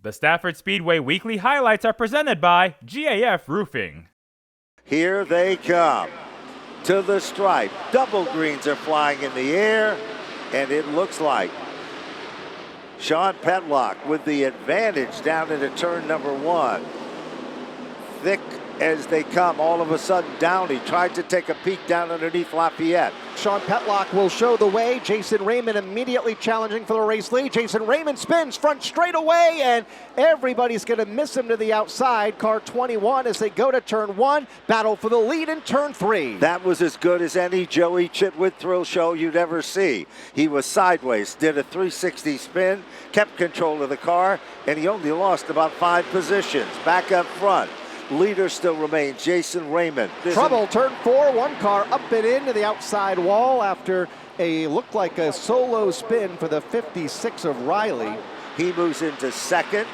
The Stafford Speedway weekly highlights are presented by GAF Roofing. Here they come to the stripe. Double greens are flying in the air, and it looks like Sean Petlock with the advantage down into turn number one. Thick as they come, all of a sudden Downey tried to take a peek down underneath Lafayette. Sean Petlock will show the way. Jason Raymond immediately challenging for the race lead. Jason Raymond spins front straight away, and everybody's going to miss him to the outside. Car 21 as they go to turn one. Battle for the lead in turn three. That was as good as any Joey Chitwood thrill show you'd ever see. He was sideways, did a 360 spin, kept control of the car, and he only lost about 5 positions. Back up front. Leader still remains Jason Raymond. Trouble, turn four, one car up and into the outside wall after looked like a solo spin for the 56 of Riley. He moves into second,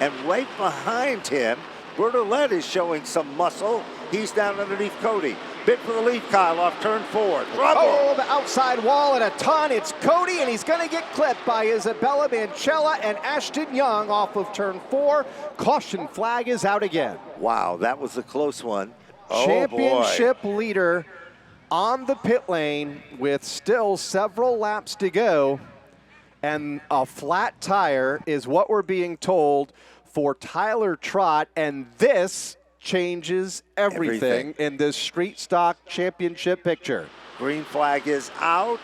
and right behind him, Bertolette is showing some muscle. He's down underneath Cody. Bit for the lead, Kyle, off turn four. Trouble! Oh, the outside wall and a ton. It's Cody, and he's going to get clipped by Isabella Mancella and Ashton Young off of turn four. Caution flag is out again. Wow, that was a close one. Championship leader on the pit lane with still several laps to go, and a flat tire is what we're being told for Tyler Trott, and this changes everything in this street stock championship picture. Green flag is out.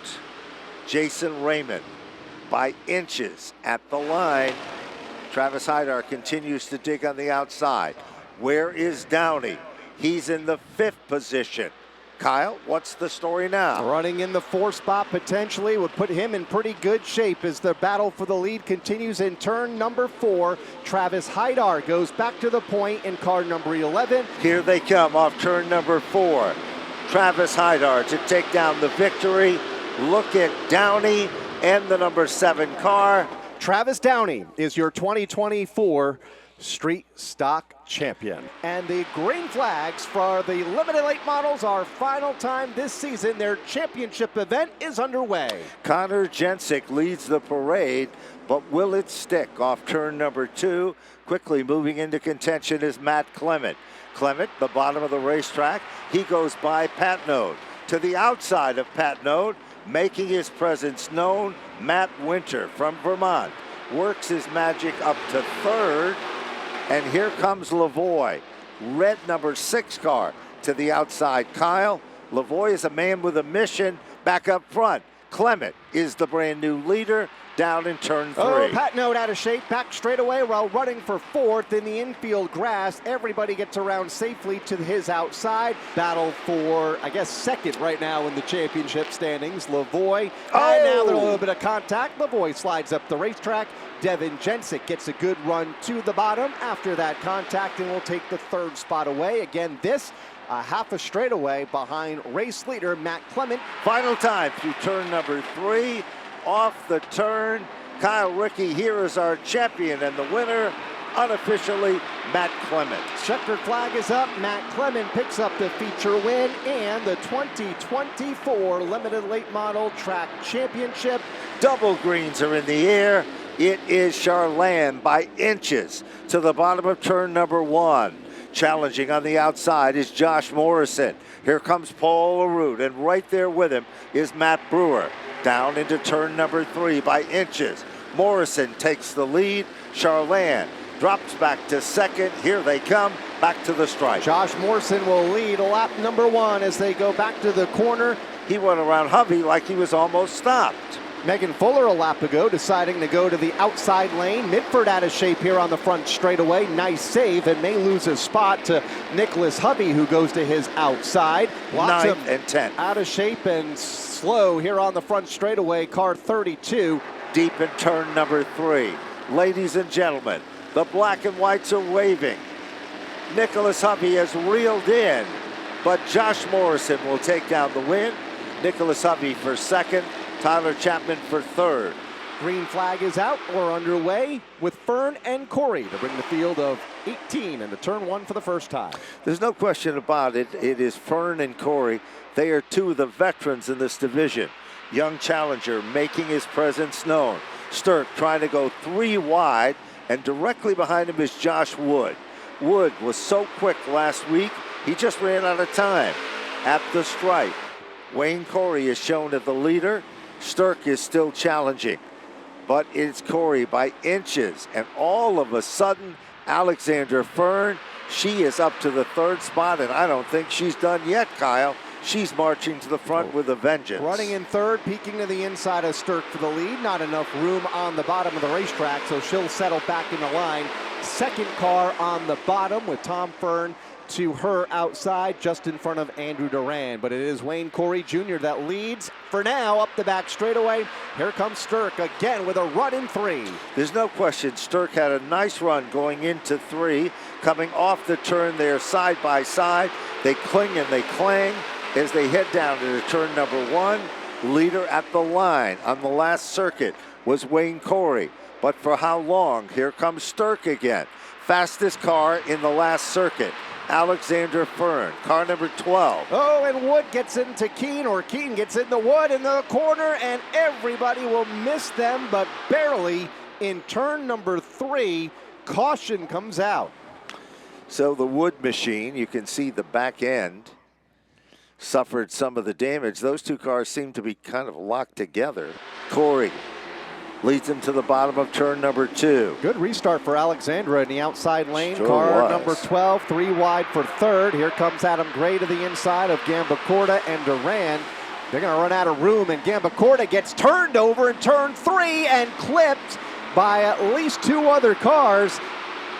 Jason Raymond by inches at the line. Travis Hydar continues to dig on the outside. Where is Downey? He's in the 5th position. Kyle, what's the story now? Running in the 4th spot potentially would put him in pretty good shape as the battle for the lead continues in turn number 4. Travis Hydar goes back to the point in car number 11. Here they come off turn number 4. Travis Hydar to take down the victory. Look at Downey and the number 7 car. Travis Downey is your 2024 Street Stock Champion. And the green flags for the limited late models are final time this season. Their championship event is underway. Connor Jensick leads the parade, but will it stick off turn number 2? Quickly moving into contention is Matt Clement. Clement, the bottom of the racetrack, he goes by Patnode. To the outside of Patnode, making his presence known, Matt Winter from Vermont. Works his magic up to 3rd. And here comes Lavoie, red number 6 car to the outside. Kyle, Lavoie is a man with a mission back up front. Clement is the brand new leader down in turn 3. Oh, Patnode out of shape, back straight away while running for 4th in the infield grass. Everybody gets around safely to his outside. Battle for, I guess, 2nd right now in the championship standings. Lavoie, and now there's a little bit of contact. Lavoie slides up the racetrack. Devin Jensick gets a good run to the bottom after that contact and will take the 3rd spot away. Again, this a half a straightaway behind race leader Matt Clement. Final time through turn number 3. Off the turn, Kyle Rickey here is our champion, and the winner unofficially Matt Clement. Checkered flag is up. Matt Clement picks up the feature win and the 2024 limited late model track championship. Double greens are in the air. It is Charland by inches to the bottom of turn number 1. Challenging on the outside is Josh Morrison. Here comes Paul LaRue, and right there with him is Matt Brewer. Down into turn number 3 by inches. Morrison takes the lead. Charland drops back to 2nd. Here they come back to the stripe. Josh Morrison will lead lap number 1 as they go back to the corner. He went around Hovey like he was almost stopped. Megan Fuller a lap ago deciding to go to the outside lane. Mitford out of shape here on the front straightaway. Nice save and may lose his spot to Nicholas Hovey, who goes to his outside. 9th and 10th. Out of shape and slow here on the front straightaway. Car 32. Deep in turn number 3. Ladies and gentlemen, the black and whites are waving. Nicholas Hovey has reeled in, but Josh Morrison will take down the win. Nicholas Hovey for 2nd. Tyler Chapman for 3rd. Green flag is out. We're underway with Fern and Corey to bring the field of 18 into turn 1 for the first time. There's no question about it. It is Fern and Corey. They are 2 of the veterans in this division. Young challenger making his presence known. Sturck trying to go 3 wide and directly behind him is Josh Wood. Wood was so quick last week, he just ran out of time at the stripe. Wayne Corey is shown as the leader. Stirk is still challenging, but it's Corey by inches, and all of a sudden, Alexandra Fern, she is up to the third spot, and I don't think she's done yet, Kyle. She's marching to the front with a vengeance. Running in third, peeking to the inside of Stirk for the lead. Not enough room on the bottom of the racetrack, so she'll settle back in the line. Second car on the bottom with Tom Fern to her outside, just in front of Andrew Duran. But it is Wayne Corey Jr. that leads for now up the back straightaway. Here comes Stirk again with a run in three. There's no question Stirk had a nice run going into three. Coming off the turn there side by side. They cling and they clang as they head down to turn number one. Leader at the line on the last circuit was Wayne Corey. But for how long? Here comes Stirk again. Fastest car in the last circuit. Alexandra Fern, car number 12. Oh, and Wood gets into Keene, or Keene gets into Wood in the corner, and everybody will miss them, but barely in turn number 3. Caution comes out. So the Wood machine, you can see the back end suffered some of the damage. Those two cars seem to be kind of locked together. Corey leads him to the bottom of turn number 2. Good restart for Alexandra in the outside lane. Sure Car was. number 12, 3 wide for third. Here comes Adam Gray to the inside of Gambacorta and Duran. They're going to run out of room, and Gambacorta gets turned over in turn 3 and clipped by at least 2 other cars.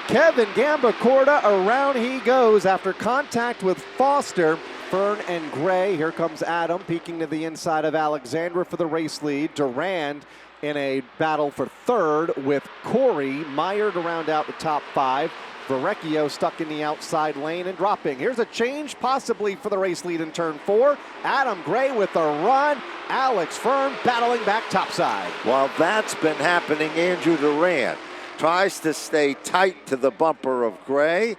Kevin Gambacorta, around he goes after contact with Foster. Fern and Gray. Here comes Adam peeking to the inside of Alexandra for the race lead. Durand in a battle for third with Corey Meyer to round out the top 5. Verrecchio stuck in the outside lane and dropping. Here's a change possibly for the race lead in turn 4. Adam Gray with a run. Alex Fern battling back topside. While that's been happening, Andrew Durand tries to stay tight to the bumper of Gray,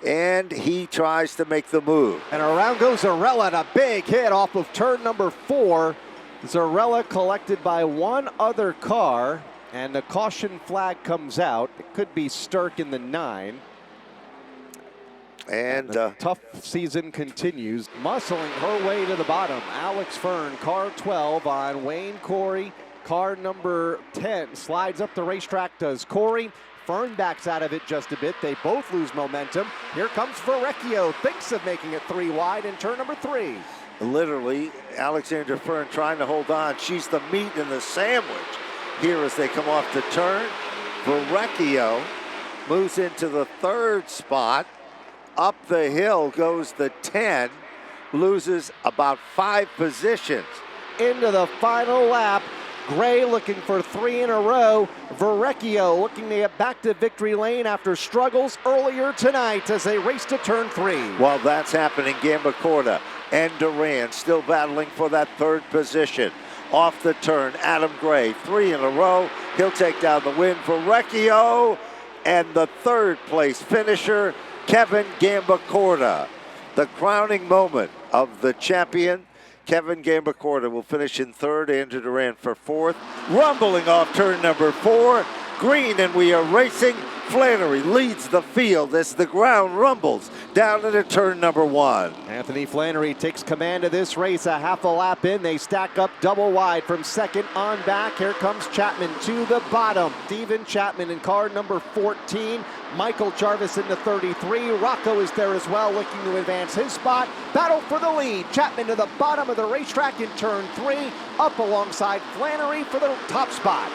and he tries to make the move. And around goes Zarella, and a big hit off of turn number 4. Zarella collected by one other car, and the caution flag comes out. It could be Stirk in the 9. And the tough season continues. Muscling her way to the bottom. Alex Fern, car 12 on Wayne Corey. Car number 10 slides up the racetrack, does Corey. Fern backs out of it just a bit. They both lose momentum. Here comes Verrecchio. Thinks of making it 3 wide in turn number 3. Literally, Alexandra Fern trying to hold on. She's the meat in the sandwich here as they come off the turn. Verrecchio moves into the 3rd spot. Up the hill goes the 10. Loses about 5 positions. Into the final lap. Gray looking for 3 in a row. Verrecchio looking to get back to victory lane after struggles earlier tonight as they race to turn 3. While that's happening, Gambacorta and Duran still battling for that 3rd position. Off the turn, Adam Gray, 3 in a row. He'll take down the win for Verrecchio. And the 3rd place finisher, Kevin Gambacorta. The crowning moment of the champion. Kevin Gambacorta will finish in 3rd, Andrew Duran for 4th. Rumbling off turn number 4. Green, and we are racing. Flannery leads the field as the ground rumbles down into turn number 1. Anthony Flannery takes command of this race a half a lap in. They stack up double wide from 2nd on back. Here comes Chapman to the bottom. Steven Chapman in car number 14. Michael Jarvis into 33. Rocco is there as well, looking to advance his spot. Battle for the lead. Chapman to the bottom of the racetrack in turn 3. Up alongside Flannery for the top spot.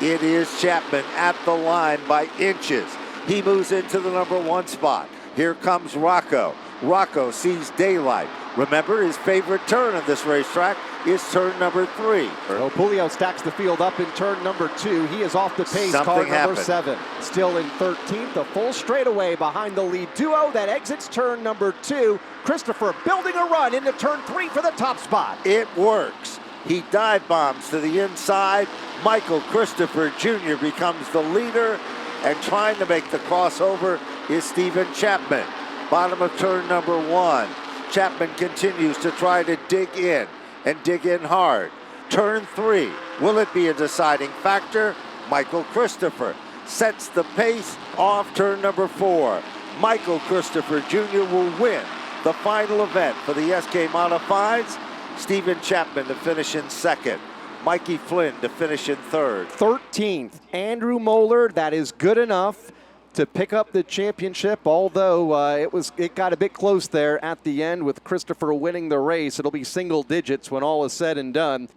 It is Chapman at the line by inches. He moves into the number 1 spot. Here comes Rocco. Rocco sees daylight. Remember, his favorite turn on this racetrack is turn number 3. So Pulio stacks the field up in turn number 2. He is off the pace. Something car number happened. 7. Still in 13th, a full straightaway behind the lead duo that exits turn number 2. Christopher building a run into turn 3 for the top spot. It works. He dive bombs to the inside. Michael Christopher Jr. becomes the leader, and trying to make the crossover is Steven Chapman. Bottom of turn number 1. Chapman continues to try to dig in, and dig in hard. Turn 3. Will it be a deciding factor? Michael Christopher sets the pace off turn number 4. Michael Christopher Jr. will win the final event for the SK Modifieds. Stephen Chapman to finish in second. Mikey Flynn to finish in third. 13th, Andrew Moeller. That is good enough to pick up the championship, although it got a bit close there at the end with Christopher winning the race. It'll be single digits when all is said and done.